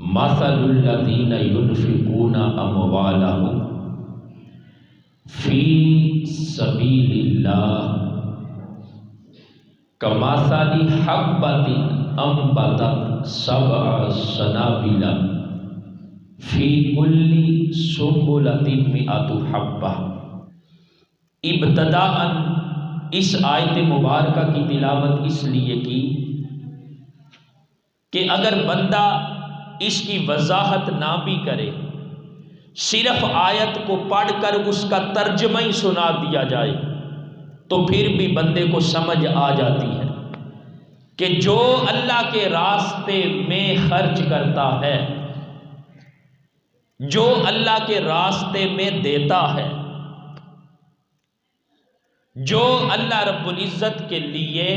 مثل الذین ينفقون اموالهم فی سبیل اللہ کمثل حبۃ انبتت سبع سنابل فی کل سنبلۃ مئۃ حبۃ۔ ابتداءً اس آیت مبارکہ کی تلاوت اس لیے کی کہ اگر بندہ اس کی وضاحت نہ بھی کرے، صرف آیت کو پڑھ کر اس کا ترجمہ ہی سنا دیا جائے تو پھر بھی بندے کو سمجھ آ جاتی ہے کہ جو اللہ کے راستے میں خرچ کرتا ہے، جو اللہ کے راستے میں دیتا ہے، جو اللہ رب العزت کے لیے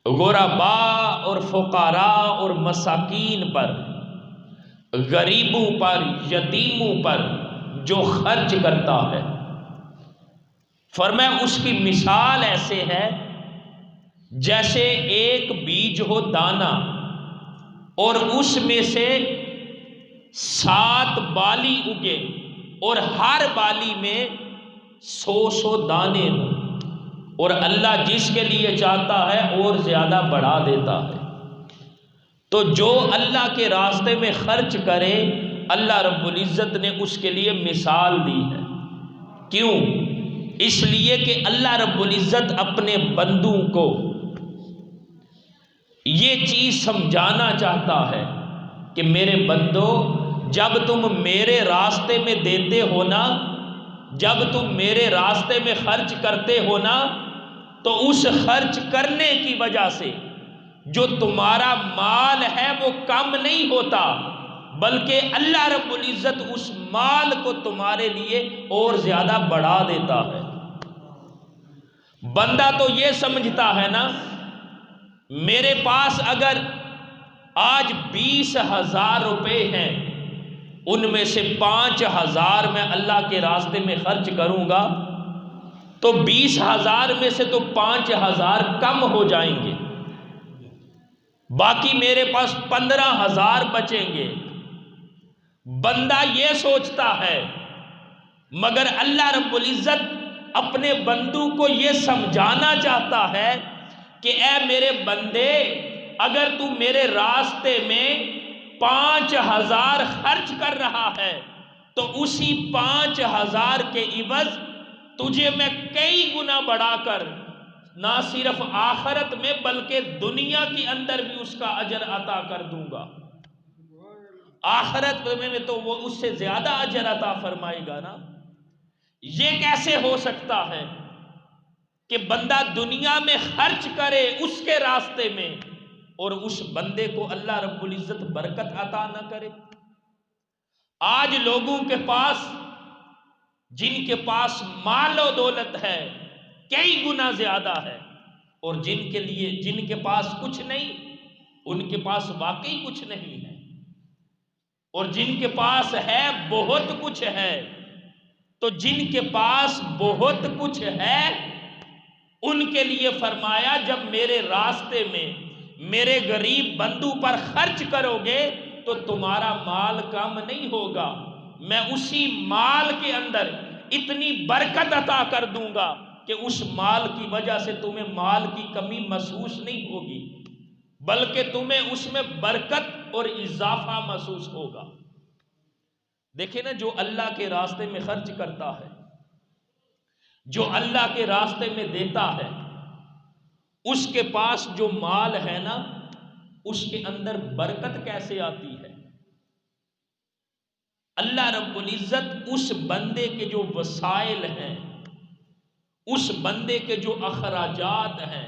غرباء اور فقراء اور مساکین پر، غریبوں پر، یتیموں پر جو خرچ کرتا ہے، فرمایا اس کی مثال ایسے ہے جیسے ایک بیج ہو دانہ اور اس میں سے 7 بالی اگے اور ہر بالی میں 100 دانے ہوں، اور اللہ جس کے لیے چاہتا ہے اور زیادہ بڑھا دیتا ہے۔ تو جو اللہ کے راستے میں خرچ کرے، اللہ رب العزت نے اس کے لیے مثال دی ہے۔ کیوں؟ اس لیے کہ اللہ رب العزت اپنے بندوں کو یہ چیز سمجھانا چاہتا ہے کہ میرے بندو، جب تم میرے راستے میں دیتے ہو نا، جب تم میرے راستے میں خرچ کرتے ہو نا، تو اس خرچ کرنے کی وجہ سے جو تمہارا مال ہے وہ کم نہیں ہوتا، بلکہ اللہ رب العزت اس مال کو تمہارے لیے اور زیادہ بڑھا دیتا ہے۔ بندہ تو یہ سمجھتا ہے نا، میرے پاس اگر آج 20,000 روپے ہیں، ان میں سے 5,000 میں اللہ کے راستے میں خرچ کروں گا تو 20,000 میں سے تو 5,000 کم ہو جائیں گے، باقی میرے پاس 15,000 بچیں گے۔ بندہ یہ سوچتا ہے، مگر اللہ رب العزت اپنے بندوں کو یہ سمجھانا چاہتا ہے کہ اے میرے بندے، اگر تو میرے راستے میں 5,000 خرچ کر رہا ہے تو اسی 5,000 کے عوض تجھے میں کئی گنا بڑھا کر نہ صرف آخرت میں بلکہ دنیا کے اندر بھی اس کا اجر عطا کر دوں گا۔ آخرت میں تو وہ اس سے زیادہ اجر عطا فرمائے گا نا۔ یہ کیسے ہو سکتا ہے کہ بندہ دنیا میں خرچ کرے اس کے راستے میں اور اس بندے کو اللہ رب العزت برکت عطا نہ کرے؟ آج لوگوں کے پاس، جن کے پاس مال و دولت ہے، کئی گنا زیادہ ہے، اور جن کے پاس کچھ نہیں، ان کے پاس واقعی کچھ نہیں ہے، اور جن کے پاس ہے بہت کچھ ہے۔ تو جن کے پاس بہت کچھ ہے ان کے لیے فرمایا، جب میرے راستے میں میرے غریب بندوں پر خرچ کرو گے تو تمہارا مال کم نہیں ہوگا، میں اسی مال کے اندر اتنی برکت عطا کر دوں گا کہ اس مال کی وجہ سے تمہیں مال کی کمی محسوس نہیں ہوگی، بلکہ تمہیں اس میں برکت اور اضافہ محسوس ہوگا۔ دیکھیں نا، جو اللہ کے راستے میں خرچ کرتا ہے، جو اللہ کے راستے میں دیتا ہے، اس کے پاس جو مال ہے نا، اس کے اندر برکت کیسے آتی ہے؟ اللہ رب العزت اس بندے کے جو وسائل ہیں، اس بندے کے جو اخراجات ہیں،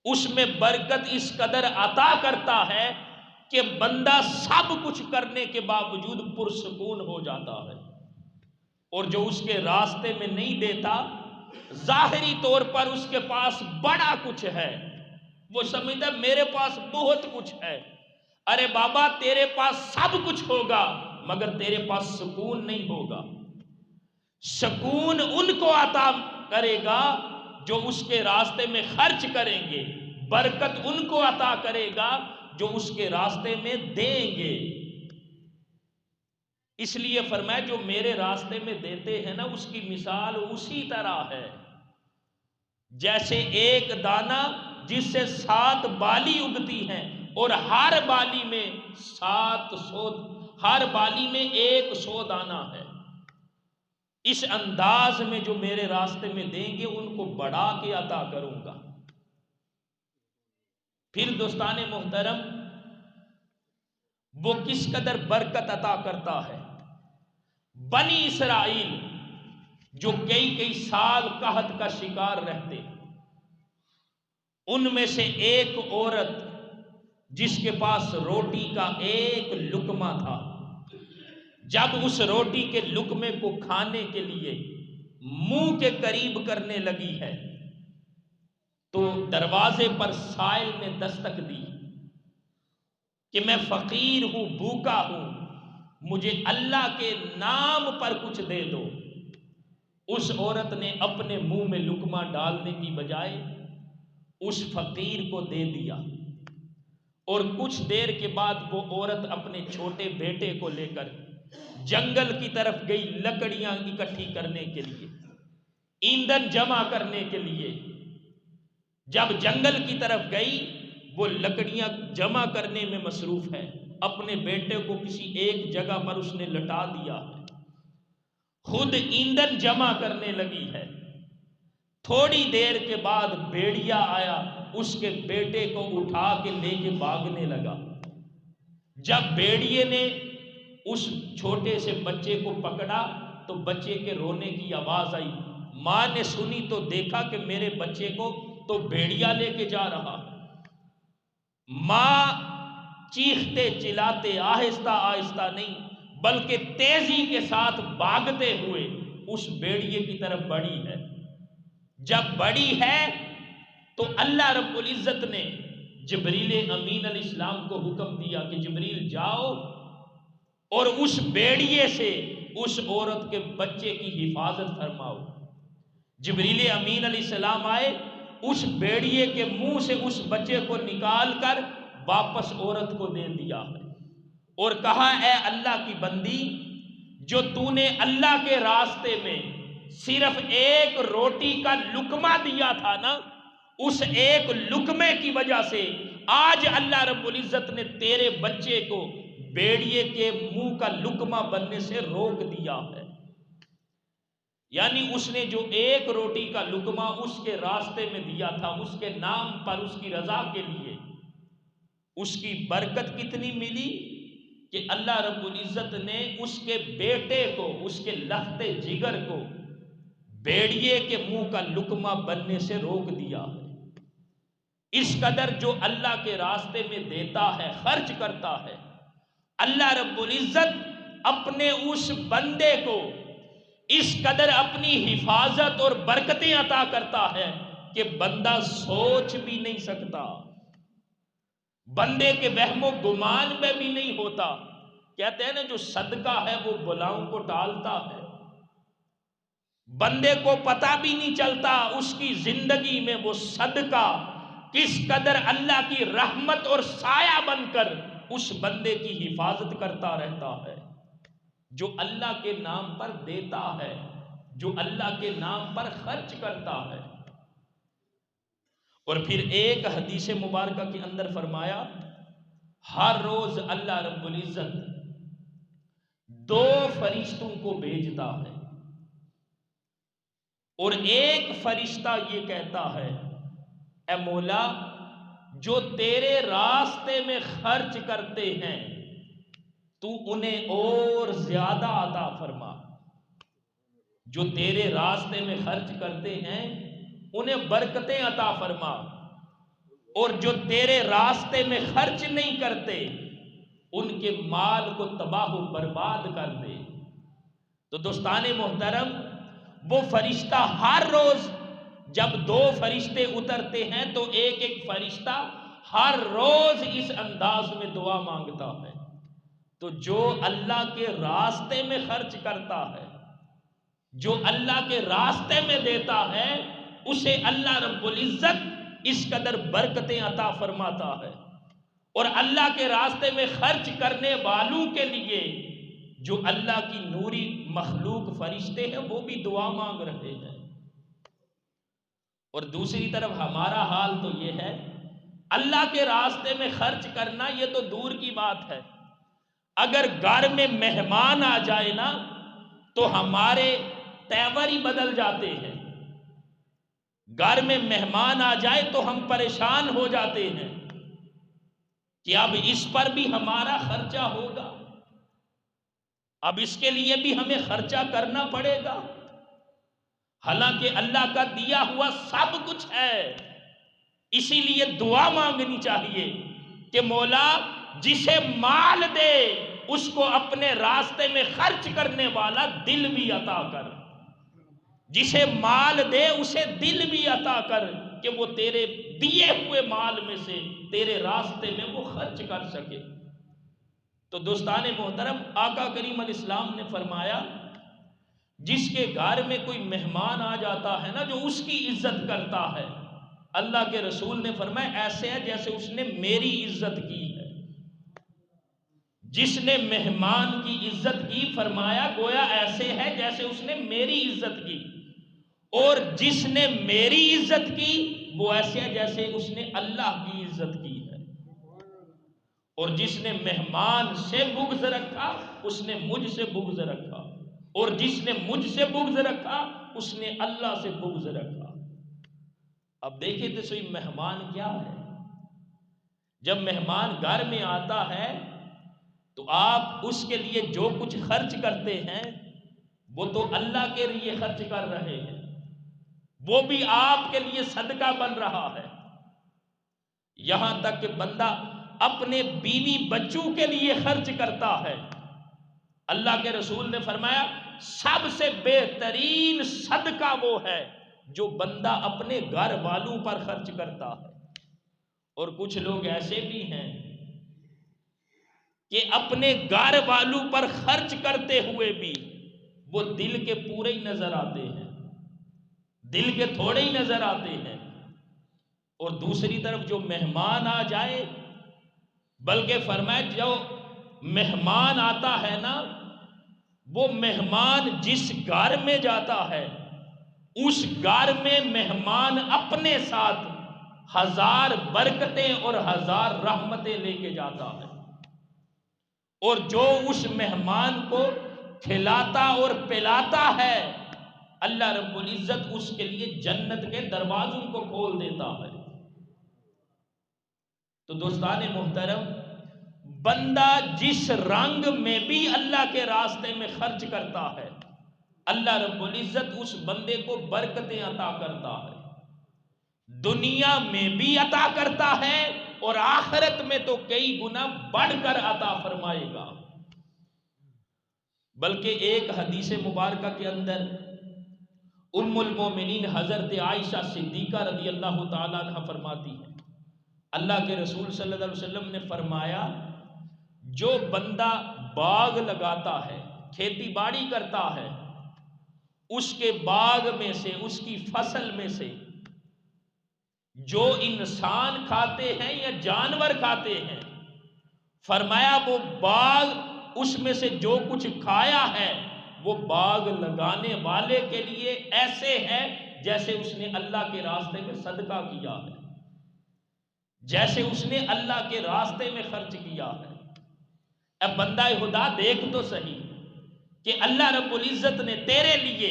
اس میں برکت اس قدر عطا کرتا ہے کہ بندہ سب کچھ کرنے کے باوجود پرسکون ہو جاتا ہے۔ اور جو اس کے راستے میں نہیں دیتا، ظاہری طور پر اس کے پاس بڑا کچھ ہے، وہ سمجھتا میرے پاس بہت کچھ ہے۔ ارے بابا، تیرے پاس سب کچھ ہوگا مگر تیرے پاس سکون نہیں ہوگا۔ سکون ان کو عطا کرے گا جو اس کے راستے میں خرچ کریں گے، برکت ان کو عطا کرے گا جو اس کے راستے میں دیں گے۔ اس لیے فرمایا جو میرے راستے میں دیتے ہیں نا، اس کی مثال اسی طرح ہے جیسے ایک دانہ جس سے 7 بالی اگتی ہیں اور ہر بالی میں 700، ہر بالی میں 100 دانہ ہے۔ اس انداز میں جو میرے راستے میں دیں گے ان کو بڑھا کے عطا کروں گا۔ پھر دوستان محترم، وہ کس قدر برکت عطا کرتا ہے۔ بنی اسرائیل جو کئی سال قحط کا شکار رہتے، ان میں سے ایک عورت جس کے پاس روٹی کا ایک لقمہ تھا، جب اس روٹی کے لقمے کو کھانے کے لیے منہ کے قریب کرنے لگی ہے تو دروازے پر سائل نے دستک دی کہ میں فقیر ہوں، بھوکا ہوں، مجھے اللہ کے نام پر کچھ دے دو۔ اس عورت نے اپنے منہ میں لقمہ ڈالنے کی بجائے اس فقیر کو دے دیا، اور کچھ دیر کے بعد وہ عورت اپنے چھوٹے بیٹے کو لے کر جنگل کی طرف گئی، لکڑیاں اکٹھی کرنے کے لیے، ایندھن جمع کرنے کے لیے۔ جب جنگل کی طرف گئی، وہ لکڑیاں جمع کرنے میں مصروف ہے، اپنے بیٹے کو کسی ایک جگہ پر اس نے لٹا دیا ہے، خود ایندھن جمع کرنے لگی ہے۔ تھوڑی دیر کے بعد بھیڑیا آیا، اس کے بیٹے کو اٹھا کے لے کے بھاگنے لگا۔ جب بھیڑیے نے اس چھوٹے سے بچے کو پکڑا تو بچے کے رونے کی آواز آئی۔ ماں نے سنی تو دیکھا کہ میرے بچے کو تو بھیڑیا لے کے جا رہا۔ ماں چیختے چلاتے آہستہ آہستہ نہیں بلکہ تیزی کے ساتھ بھاگتے ہوئے اس بھیڑیے کی طرف بڑھی ہے۔ جب بڑی ہے تو اللہ رب العزت نے جبریل امین علیہ السلام کو حکم دیا کہ جبریل جاؤ اور اس بھیڑیے سے اس عورت کے بچے کی حفاظت فرماؤ۔ جبریل امین علیہ السلام آئے، اس بھیڑیے کے منہ سے اس بچے کو نکال کر واپس عورت کو دے دیا ہے، اور کہا اے اللہ کی بندی، جو تو نے اللہ کے راستے میں صرف ایک روٹی کا لقمہ دیا تھا نا، اس ایک لقمے کی وجہ سے آج اللہ رب العزت نے تیرے بچے کو بھیڑیے کے منہ کا لقمہ بننے سے روک دیا ہے۔ یعنی اس نے جو ایک روٹی کا لقمہ اس کے راستے میں دیا تھا، اس کے نام پر، اس کی رضا کے لیے، اس کی برکت کتنی ملی کہ اللہ رب العزت نے اس کے بیٹے کو، اس کے لختے جگر کو بھیڑیے کے منہ کا لقمہ بننے سے روک دیا ہے۔ اس قدر جو اللہ کے راستے میں دیتا ہے، خرچ کرتا ہے، اللہ رب العزت اپنے اس بندے کو اس قدر اپنی حفاظت اور برکتیں عطا کرتا ہے کہ بندہ سوچ بھی نہیں سکتا، بندے کے وہم و گمان میں بھی نہیں ہوتا۔ کہتے ہیں نا جو صدقہ ہے وہ بلاؤں کو ٹالتا ہے، بندے کو پتہ بھی نہیں چلتا اس کی زندگی میں وہ صدقہ کس قدر اللہ کی رحمت اور سایہ بن کر اس بندے کی حفاظت کرتا رہتا ہے۔ جو اللہ کے نام پر دیتا ہے، جو اللہ کے نام پر خرچ کرتا ہے۔ اور پھر ایک حدیث مبارکہ کے اندر فرمایا، ہر روز اللہ رب العزت 2 فرشتوں کو بھیجتا ہے، اور ایک فرشتہ یہ کہتا ہے اے مولا، جو تیرے راستے میں خرچ کرتے ہیں تو انہیں اور زیادہ عطا فرما۔ جو تیرے راستے میں خرچ کرتے ہیں انہیں برکتیں عطا فرما، اور جو تیرے راستے میں خرچ نہیں کرتے ان کے مال کو تباہ و برباد کر دے۔ تو دوستان محترم، وہ فرشتہ ہر روز جب 2 فرشتے اترتے ہیں تو ایک فرشتہ ہر روز اس انداز میں دعا مانگتا ہے۔ تو جو اللہ کے راستے میں خرچ کرتا ہے، جو اللہ کے راستے میں دیتا ہے، اسے اللہ رب العزت اس قدر برکتیں عطا فرماتا ہے۔ اور اللہ کے راستے میں خرچ کرنے والوں کے لیے جو اللہ کی نوری مخلوق فرشتے ہیں وہ بھی دعا مانگ رہے ہیں۔ اور دوسری طرف ہمارا حال تو یہ ہے، اللہ کے راستے میں خرچ کرنا یہ تو دور کی بات ہے، اگر گھر میں مہمان آ جائے نا تو ہمارے تیور ہی بدل جاتے ہیں۔ گھر میں مہمان آ جائے تو ہم پریشان ہو جاتے ہیں کہ اب اس پر بھی ہمارا خرچہ ہوگا، اب اس کے لیے بھی ہمیں خرچہ کرنا پڑے گا، حالانکہ اللہ کا دیا ہوا سب کچھ ہے۔ اسی لیے دعا مانگنی چاہیے کہ مولا جسے مال دے اس کو اپنے راستے میں خرچ کرنے والا دل بھی عطا کر، جسے مال دے اسے دل بھی عطا کر کہ وہ تیرے دیے ہوئے مال میں سے تیرے راستے میں وہ خرچ کر سکے۔ تو دوستان محترم، آقا کریم علیہ السلام نے فرمایا جس کے گھر میں کوئی مہمان آ جاتا ہے نا، جو اس کی عزت کرتا ہے، اللہ کے رسول نے فرمایا ایسے ہے جیسے اس نے میری عزت کی ہے۔ جس نے مہمان کی عزت کی، فرمایا گویا ایسے ہے جیسے اس نے میری عزت کی، اور جس نے میری عزت کی وہ ایسے ہے جیسے اس نے اللہ کی عزت کی ہے، اور جس نے مہمان سے بغض رکھا اس نے مجھ سے بغض رکھا، اور جس نے مجھ سے بغض رکھا اس نے اللہ سے بغض رکھا۔ اب دیکھیں تو صحیح مہمان کیا ہے۔ جب مہمان گھر میں آتا ہے تو آپ اس کے لیے جو کچھ خرچ کرتے ہیں وہ تو اللہ کے لیے خرچ کر رہے ہیں، وہ بھی آپ کے لیے صدقہ بن رہا ہے۔ یہاں تک کہ بندہ اپنے بیوی بچوں کے لیے خرچ کرتا ہے۔ اللہ کے رسول نے فرمایا سب سے بہترین صدقہ وہ ہے جو بندہ اپنے گھر والوں پر خرچ کرتا ہے۔ اور کچھ لوگ ایسے بھی ہیں کہ اپنے گھر والوں پر خرچ کرتے ہوئے بھی وہ دل کے پورے ہی نظر آتے ہیں، دل کے تھوڑے ہی نظر آتے ہیں۔ اور دوسری طرف جو مہمان آ جائے، بلکہ فرمایا جو مہمان آتا ہے نا، وہ مہمان جس گھر میں جاتا ہے اس گھر میں مہمان اپنے ساتھ 1000 برکتیں اور 1000 رحمتیں لے کے جاتا ہے، اور جو اس مہمان کو کھلاتا اور پلاتا ہے اللہ رب العزت اس کے لیے جنت کے دروازوں کو کھول دیتا ہے۔ تو دوستان محترم، بندہ جس رنگ میں بھی اللہ کے راستے میں خرچ کرتا ہے اللہ رب العزت اس بندے کو برکتیں عطا کرتا ہے، دنیا میں بھی عطا کرتا ہے اور آخرت میں تو کئی گنا بڑھ کر عطا فرمائے گا۔ بلکہ ایک حدیث مبارکہ کے اندر ام المومنین حضرت عائشہ صدیقہ رضی اللہ تعالیٰ عنہ فرماتی ہے، اللہ کے رسول صلی اللہ علیہ وسلم نے فرمایا جو بندہ باغ لگاتا ہے، کھیتی باڑی کرتا ہے، اس کے باغ میں سے، اس کی فصل میں سے جو انسان کھاتے ہیں یا جانور کھاتے ہیں، فرمایا وہ باغ اس میں سے جو کچھ کھایا ہے وہ باغ لگانے والے کے لیے ایسے ہے جیسے اس نے اللہ کے راستے میں صدقہ کیا ہے، جیسے اس نے اللہ کے راستے میں خرچ کیا ہے۔ اب بندہ خدا دیکھ تو صحیح کہ اللہ رب العزت نے تیرے لیے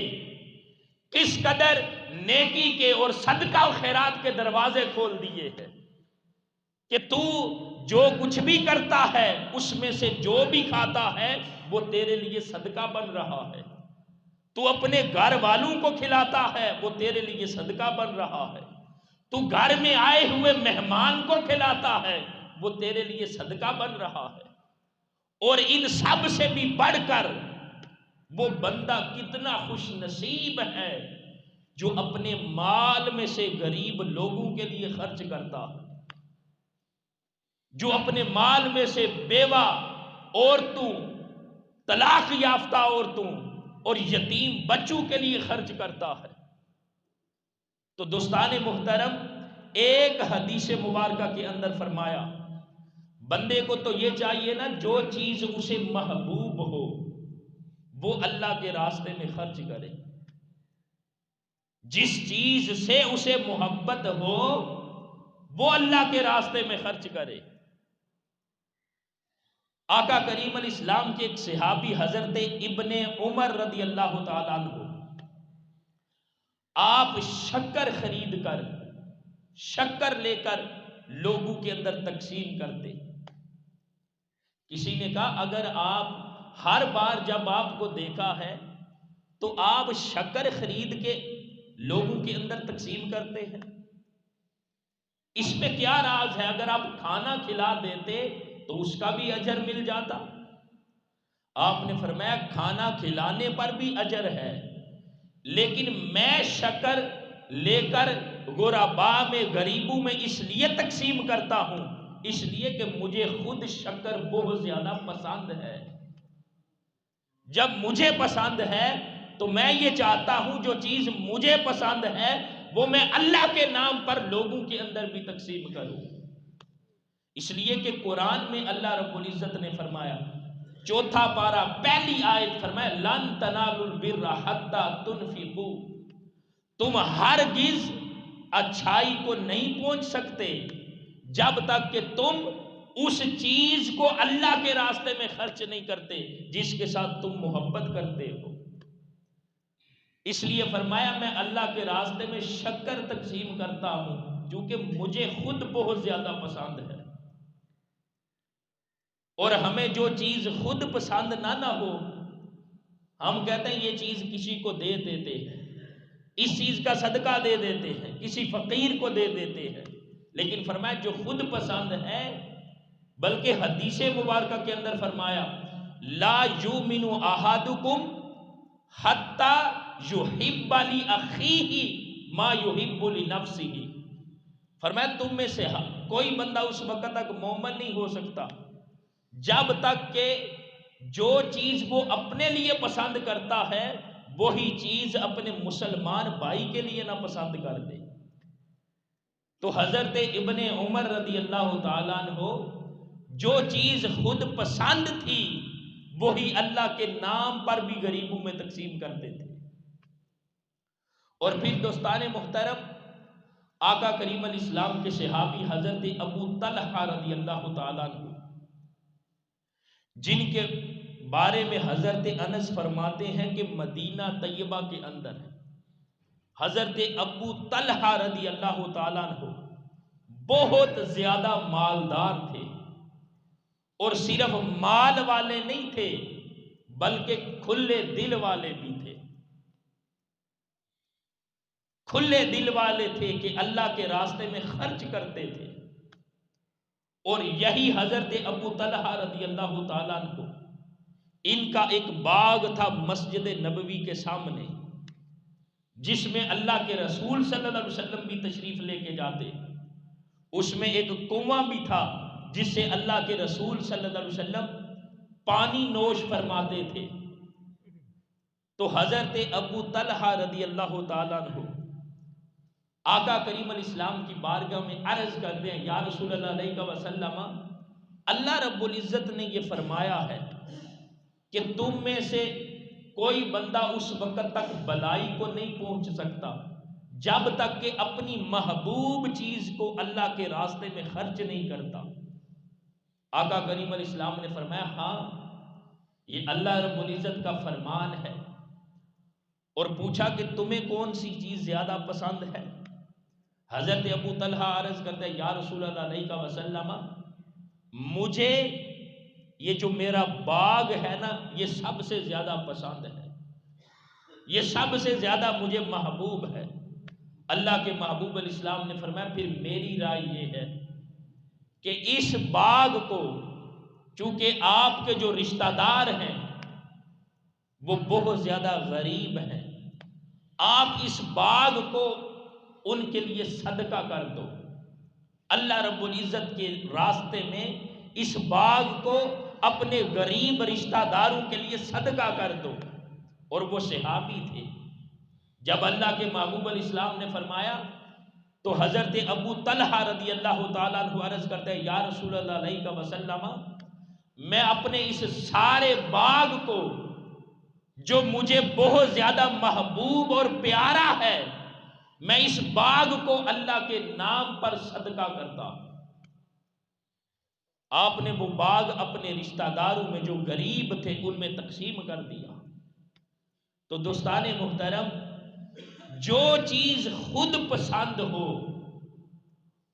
کس قدر نیکی کے اور صدقہ و خیرات کے دروازے کھول دیے ہیں کہ تو جو کچھ بھی کرتا ہے اس میں سے جو بھی کھاتا ہے وہ تیرے لیے صدقہ بن رہا ہے، تو اپنے گھر والوں کو کھلاتا ہے وہ تیرے لیے صدقہ بن رہا ہے، تو گھر میں آئے ہوئے مہمان کو کھلاتا ہے وہ تیرے لیے صدقہ بن رہا ہے۔ اور ان سب سے بھی بڑھ کر وہ بندہ کتنا خوش نصیب ہے جو اپنے مال میں سے غریب لوگوں کے لیے خرچ کرتا ہے، جو اپنے مال میں سے بیوہ عورتوں، طلاق یافتہ عورتوں اور یتیم بچوں کے لیے خرچ کرتا ہے۔ تو دوستان محترم، ایک حدیث مبارکہ کے اندر فرمایا بندے کو تو یہ چاہیے نا جو چیز اسے محبوب ہو وہ اللہ کے راستے میں خرچ کرے، جس چیز سے اسے محبت ہو وہ اللہ کے راستے میں خرچ کرے۔ آقا کریم علیہ السلام کے ایک صحابی حضرت ابن عمر رضی اللہ تعالیٰ عنہ، آپ شکر خرید کر، شکر لے کر لوگوں کے اندر تقسیم کرتے۔ کسی نے کہا اگر آپ ہر بار جب آپ کو دیکھا ہے تو آپ شکر خرید کے لوگوں کے اندر تقسیم کرتے ہیں، اس میں کیا راز ہے؟ اگر آپ کھانا کھلا دیتے تو اس کا بھی اجر مل جاتا۔ آپ نے فرمایا کھانا کھلانے پر بھی اجر ہے، لیکن میں شکر لے کر غربا میں، غریبوں میں اس لیے تقسیم کرتا ہوں، اس لیے کہ مجھے خود شکر بہت زیادہ پسند ہے۔ جب مجھے پسند ہے تو میں یہ چاہتا ہوں جو چیز مجھے پسند ہے وہ میں اللہ کے نام پر لوگوں کے اندر بھی تقسیم کروں۔ اس لیے کہ قرآن میں اللہ رب العزت نے فرمایا، چوتھا پارہ پہلی آیت فرمایا لن تنالوا البر حتی تنفقوا، تم ہرگز اچھائی کو نہیں پہنچ سکتے جب تک کہ تم اس چیز کو اللہ کے راستے میں خرچ نہیں کرتے جس کے ساتھ تم محبت کرتے ہو۔ اس لیے فرمایا میں اللہ کے راستے میں شکر تقسیم کرتا ہوں کیونکہ مجھے خود بہت زیادہ پسند ہے، اور ہمیں جو چیز خود پسند نہ ہو ہم کہتے ہیں یہ چیز کسی کو دے دیتے ہیں، اس چیز کا صدقہ دے دیتے ہیں، کسی فقیر کو دے دیتے ہیں، لیکن فرمایا جو خود پسند ہے، بلکہ حدیث مبارکہ کے اندر فرمایا لا یؤمن احدکم حتی یحب لاخیہ ما یحب لنفسہ، فرمایا تم میں سے کوئی بندہ اس وقت تک مومن نہیں ہو سکتا جب تک کہ جو چیز وہ اپنے لیے پسند کرتا ہے وہی چیز اپنے مسلمان بھائی کے لیے نہ پسند کر دے۔ تو حضرت ابن عمر رضی اللہ تعالیٰ عنہ جو چیز خود پسند تھی وہی اللہ کے نام پر بھی غریبوں میں تقسیم کرتے تھے۔ اور پھر دوستان محترم، آقا کریم علیہ السلام کے صحابی حضرت ابو طلحہ رضی اللہ تعالیٰ عنہ، جن کے بارے میں حضرت انس فرماتے ہیں کہ مدینہ طیبہ کے اندر حضرت ابو طلحہ رضی اللہ تعالیٰ عنہ بہت زیادہ مالدار تھے، اور صرف مال والے نہیں تھے بلکہ کھلے دل والے بھی تھے۔ کھلے دل والے تھے کہ اللہ کے راستے میں خرچ کرتے تھے، اور یہی حضرت ابو طلحہ رضی اللہ تعالیٰ عنہ، ان کا ایک باغ تھا مسجد نبوی کے سامنے جس میں اللہ کے رسول صلی اللہ علیہ وسلم بھی تشریف لے کے جاتے، اس میں ایک کنواں بھی تھا جس سے اللہ کے رسول صلی اللہ علیہ وسلم پانی نوش فرماتے تھے۔ تو حضرت ابو طلحہ رضی اللہ تعالیٰ عنہ آقا کریم علیہ السلام کی بارگاہ میں عرض کرتے ہیں یا رسول اللہ علیہ وسلم، اللہ رب العزت نے یہ فرمایا ہے کہ تم میں سے کوئی بندہ اس وقت تک بلائی کو نہیں پہنچ سکتا جب تک کہ اپنی محبوب چیز کو اللہ کے راستے میں خرچ نہیں کرتا۔ آقا کریم علیہ السلام نے فرمایا ہاں یہ اللہ رب العزت کا فرمان ہے، اور پوچھا کہ تمہیں کون سی چیز زیادہ پسند ہے؟ حضرت ابو طلحہ عرض کرتے ہیں یا رسول اللہ علیہ وسلم، مجھے یہ جو میرا باغ ہے نا یہ سب سے زیادہ پسند ہے، یہ سب سے زیادہ مجھے محبوب ہے۔ اللہ کے محبوب علیہ السلام نے فرمایا پھر میری رائے یہ ہے کہ اس باغ کو، چونکہ آپ کے جو رشتہ دار ہیں وہ بہت زیادہ غریب ہیں، آپ اس باغ کو ان کے لیے صدقہ کر دو، اللہ رب العزت کے راستے میں اس باغ کو اپنے غریب رشتہ داروں کے لیے صدقہ کر دو۔ اور وہ صحابی تھے، جب اللہ کے محبوب علیہ السلام نے فرمایا تو حضرت ابو طلحہ رضی اللہ تعالیٰ عنہ عرض کرتے ہیں یا رسول اللہ علیہ وسلم، میں اپنے اس سارے باغ کو جو مجھے بہت زیادہ محبوب اور پیارا ہے، میں اس باغ کو اللہ کے نام پر صدقہ کرتا ہوں۔ آپ نے وہ باغ اپنے رشتہ داروں میں جو غریب تھے ان میں تقسیم کر دیا۔ تو دوستان محترم، جو چیز خود پسند ہو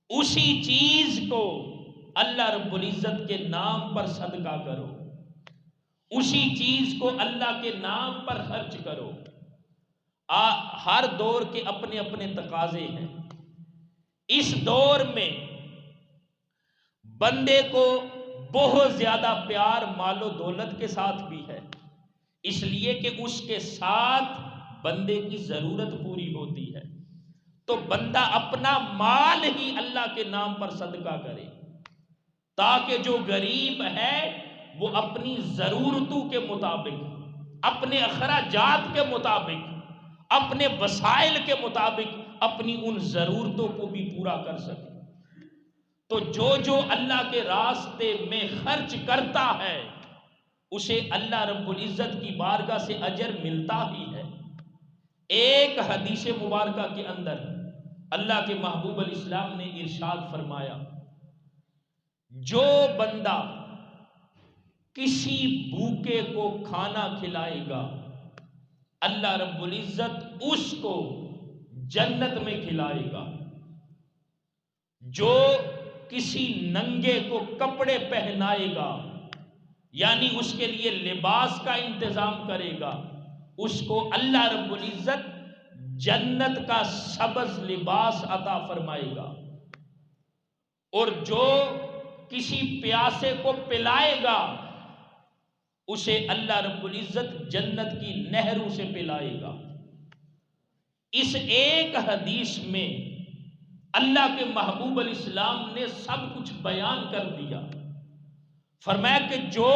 اسی چیز کو اللہ رب العزت کے نام پر صدقہ کرو، اسی چیز کو اللہ کے نام پر خرچ کرو۔ ہر دور کے اپنے اپنے تقاضے ہیں۔ اس دور میں بندے کو بہت زیادہ پیار مال و دولت کے ساتھ بھی ہے، اس لیے کہ اس کے ساتھ بندے کی ضرورت پوری ہوتی ہے، تو بندہ اپنا مال ہی اللہ کے نام پر صدقہ کرے، تاکہ جو غریب ہے وہ اپنی ضرورتوں کے مطابق، اپنے اخراجات کے مطابق، اپنے وسائل کے مطابق اپنی ان ضرورتوں کو بھی پورا کر سکے۔ تو جو اللہ کے راستے میں خرچ کرتا ہے اسے اللہ رب العزت کی بارگاہ سے اجر ملتا ہی ہے۔ ایک حدیث مبارکہ کے اندر اللہ کے محبوب الاسلام نے ارشاد فرمایا، جو بندہ کسی بھوکے کو کھانا کھلائے گا اللہ رب العزت اس کو جنت میں کھلائے گا، جو کسی ننگے کو کپڑے پہنائے گا یعنی اس کے لیے لباس کا انتظام کرے گا، اس کو اللہ رب العزت جنت کا سبز لباس عطا فرمائے گا، اور جو کسی پیاسے کو پلائے گا اسے اللہ رب العزت جنت کی نہروں سے پلائے گا۔ اس ایک حدیث میں اللہ کے محبوب الاسلام نے سب کچھ بیان کر دیا۔ فرمایا کہ جو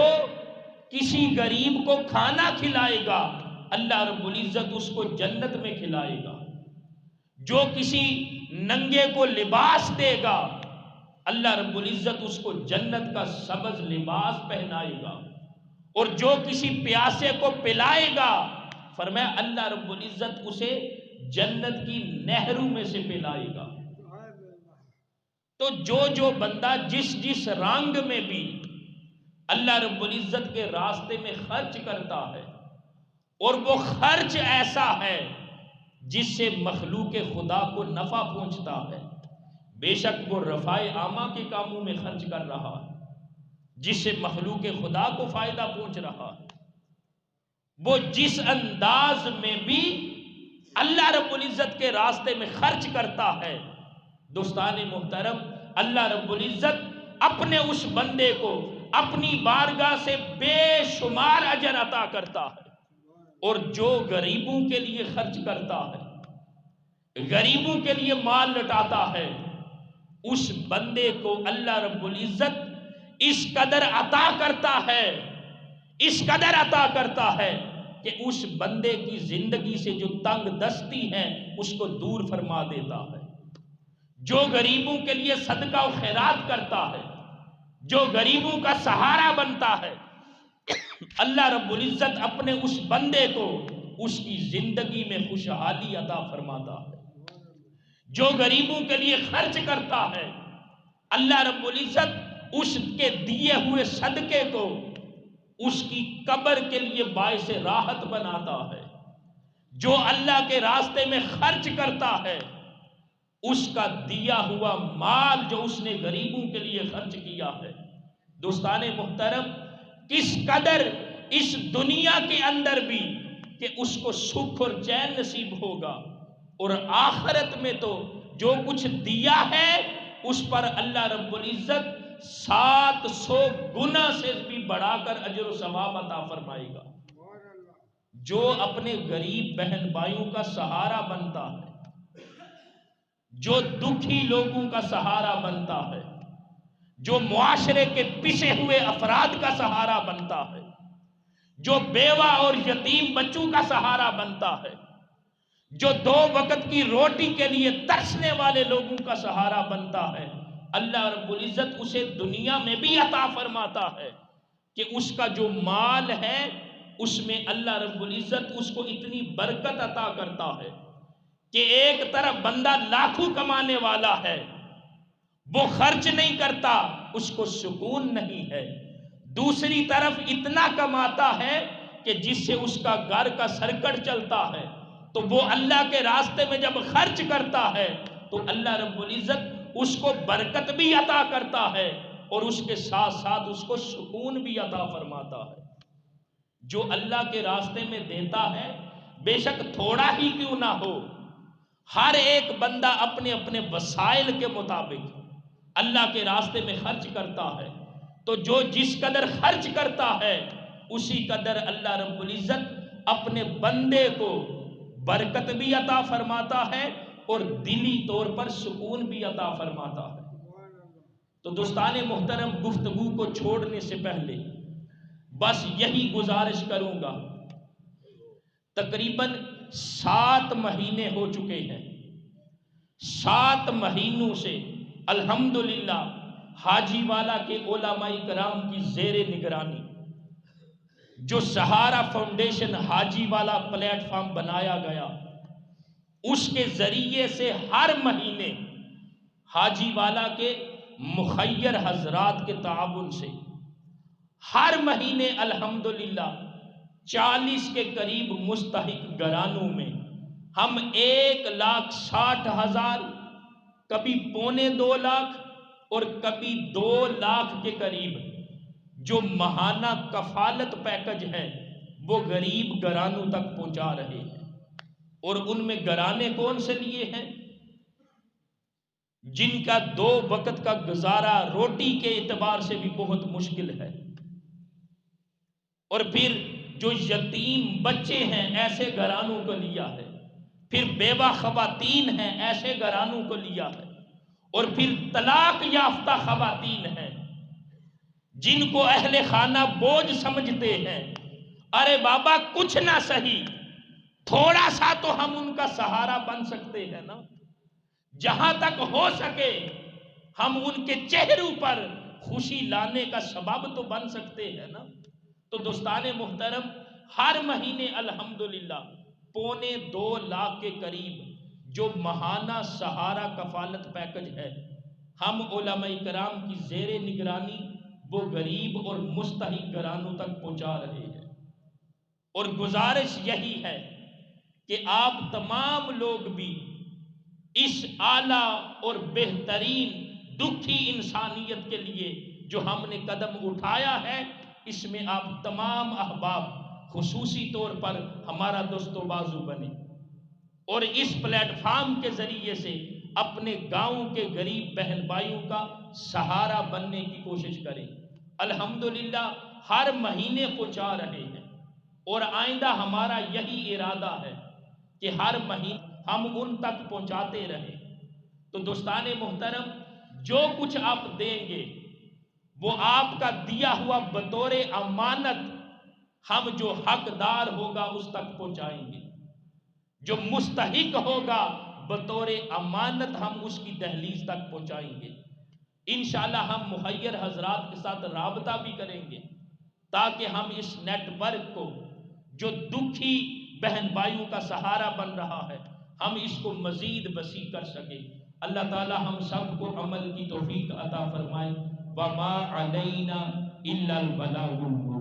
کسی غریب کو کھانا کھلائے گا اللہ رب العزت اس کو جنت میں کھلائے گا، جو کسی ننگے کو لباس دے گا اللہ رب العزت اس کو جنت کا سبز لباس پہنائے گا، اور جو کسی پیاسے کو پلائے گا فرمایا اللہ رب العزت اسے جنت کی نہروں میں سے پلائے گا۔ تو جو بندہ جس رنگ میں بھی اللہ رب العزت کے راستے میں خرچ کرتا ہے، اور وہ خرچ ایسا ہے جس سے مخلوق خدا کو نفع پہنچتا ہے، بے شک وہ رفع عامہ کے کاموں میں خرچ کر رہا ہے، جس سے مخلوق خدا کو فائدہ پہنچ رہا ہے، وہ جس انداز میں بھی اللہ رب العزت کے راستے میں خرچ کرتا ہے، دوستان محترم اللہ رب العزت اپنے اس بندے کو اپنی بارگاہ سے بے شمار اجر عطا کرتا ہے۔ اور جو غریبوں کے لیے خرچ کرتا ہے، غریبوں کے لیے مال لٹاتا ہے، اس بندے کو اللہ رب العزت اس قدر عطا کرتا ہے، اس قدر عطا کرتا ہے کہ اس بندے کی زندگی سے جو تنگ دستی ہے اس کو دور فرما دیتا ہے۔ جو غریبوں کے لیے صدقہ و خیرات کرتا ہے، جو غریبوں کا سہارا بنتا ہے، اللہ رب العزت اپنے اس بندے کو اس کی زندگی میں خوشحالی عطا فرماتا ہے۔ جو غریبوں کے لیے خرچ کرتا ہے اللہ رب العزت اس کے دیے ہوئے صدقے کو اس کی قبر کے لیے باعث راحت بناتا ہے۔ جو اللہ کے راستے میں خرچ کرتا ہے اس کا دیا ہوا مال جو اس نے غریبوں کے لیے خرچ کیا ہے، دوستان محترم کس قدر اس دنیا کے اندر بھی کہ اس کو سکھ اور چین نصیب ہوگا، اور آخرت میں تو جو کچھ دیا ہے اس پر اللہ رب العزت 700 گنا سے بھی بڑھا کر اجر و ثواب عطا فرمائے گا۔ جو اپنے غریب بہن بھائیوں کا سہارا بنتا ہے، جو دکھی لوگوں کا سہارا بنتا ہے، جو معاشرے کے پسے ہوئے افراد کا سہارا بنتا ہے، جو بیوہ اور یتیم بچوں کا سہارا بنتا ہے، جو 2 وقت کی روٹی کے لیے ترسنے والے لوگوں کا سہارا بنتا ہے، اللہ رب العزت اسے دنیا میں بھی عطا فرماتا ہے کہ اس کا جو مال ہے اس میں اللہ رب العزت اس کو اتنی برکت عطا کرتا ہے کہ ایک طرف بندہ لاکھوں کمانے والا ہے، وہ خرچ نہیں کرتا، اس کو سکون نہیں ہے، دوسری طرف اتنا کماتا ہے کہ جس سے اس کا گھر کا سرکٹ چلتا ہے، تو وہ اللہ کے راستے میں جب خرچ کرتا ہے تو اللہ رب العزت اس کو برکت بھی عطا کرتا ہے اور اس کے ساتھ ساتھ اس کو سکون بھی عطا فرماتا ہے۔ جو اللہ کے راستے میں دیتا ہے، بے شک تھوڑا ہی کیوں نہ ہو، ہر ایک بندہ اپنے اپنے وسائل کے مطابق اللہ کے راستے میں خرچ کرتا ہے، تو جو جس قدر خرچ کرتا ہے اسی قدر اللہ رب العزت اپنے بندے کو برکت بھی عطا فرماتا ہے اور دلی طور پر سکون بھی عطا فرماتا ہے۔ تو دوستان محترم، گفتگو کو چھوڑنے سے پہلے بس یہی گزارش کروں گا، تقریباً 7 مہینے ہو چکے ہیں، 7 مہینوں سے الحمدللہ حاجی والا کے علماء کرام کی زیر نگرانی جو سہارا فاؤنڈیشن حاجی والا پلیٹ فارم بنایا گیا، اس کے ذریعے سے ہر مہینے حاجی والا کے مخیر حضرات کے تعاون سے ہر مہینے الحمدللہ 40 کے قریب مستحق گھرانوں میں ہم 1,60,000، کبھی 1.25 لاکھ اور کبھی 2 لاکھ کے قریب جو ماہانہ کفالت پیکج ہے وہ غریب گھرانوں تک پہنچا رہے ہیں۔ اور ان میں گھرانے کون سے لیے ہیں؟ جن کا 2 وقت کا گزارا روٹی کے اعتبار سے بھی بہت مشکل ہے، اور پھر جو یتیم بچے ہیں ایسے گھرانوں کو لیا ہے، پھر بیوہ خواتین ہیں ایسے گھرانوں کو لیا ہے، اور پھر طلاق یافتہ خواتین ہیں جن کو اہل خانہ بوجھ سمجھتے ہیں، ارے بابا کچھ نہ سہی تھوڑا سا تو ہم ان کا سہارا بن سکتے ہیں نا، جہاں تک ہو سکے ہم ان کے چہروں پر خوشی لانے کا سبب تو بن سکتے ہیں نا۔ تو دوستان محترم، ہر مہینے الحمدللہ 1.25 لاکھ کے قریب جو ماہانہ سہارا کفالت پیکج ہے ہم علماء کرام کی زیر نگرانی وہ غریب اور مستحق گھرانوں تک پہنچا رہے ہیں۔ اور گزارش یہی ہے کہ آپ تمام لوگ بھی اس اعلیٰ اور بہترین دکھی انسانیت کے لیے جو ہم نے قدم اٹھایا ہے، اس میں آپ تمام احباب خصوصی طور پر ہمارا دست و بازو بنے اور اس پلیٹ فارم کے ذریعے سے اپنے گاؤں کے غریب بہن بھائیوں کا سہارا بننے کی کوشش کریں۔ الحمدللہ ہر مہینے پہنچا رہے ہیں اور آئندہ ہمارا یہی ارادہ ہے کہ ہر مہینے ہم ان تک پہنچاتے رہیں۔ تو دوستان محترم، جو کچھ آپ دیں گے وہ آپ کا دیا ہوا بطور امانت ہم جو حقدار ہوگا اس تک پہنچائیں گے، جو مستحق ہوگا بطور امانت ہم اس کی دہلیز تک پہنچائیں گے۔ انشاءاللہ ہم مخیر حضرات کے ساتھ رابطہ بھی کریں گے تاکہ ہم اس نیٹ ورک کو جو دکھی بہن بھائیوں کا سہارا بن رہا ہے ہم اس کو مزید وسیع کر سکیں۔ اللہ تعالی ہم سب کو عمل کی توفیق عطا فرمائے۔ وَمَا عَلَيْنَا إِلَّا الْبَلَاغُ الْمُبِينُ۔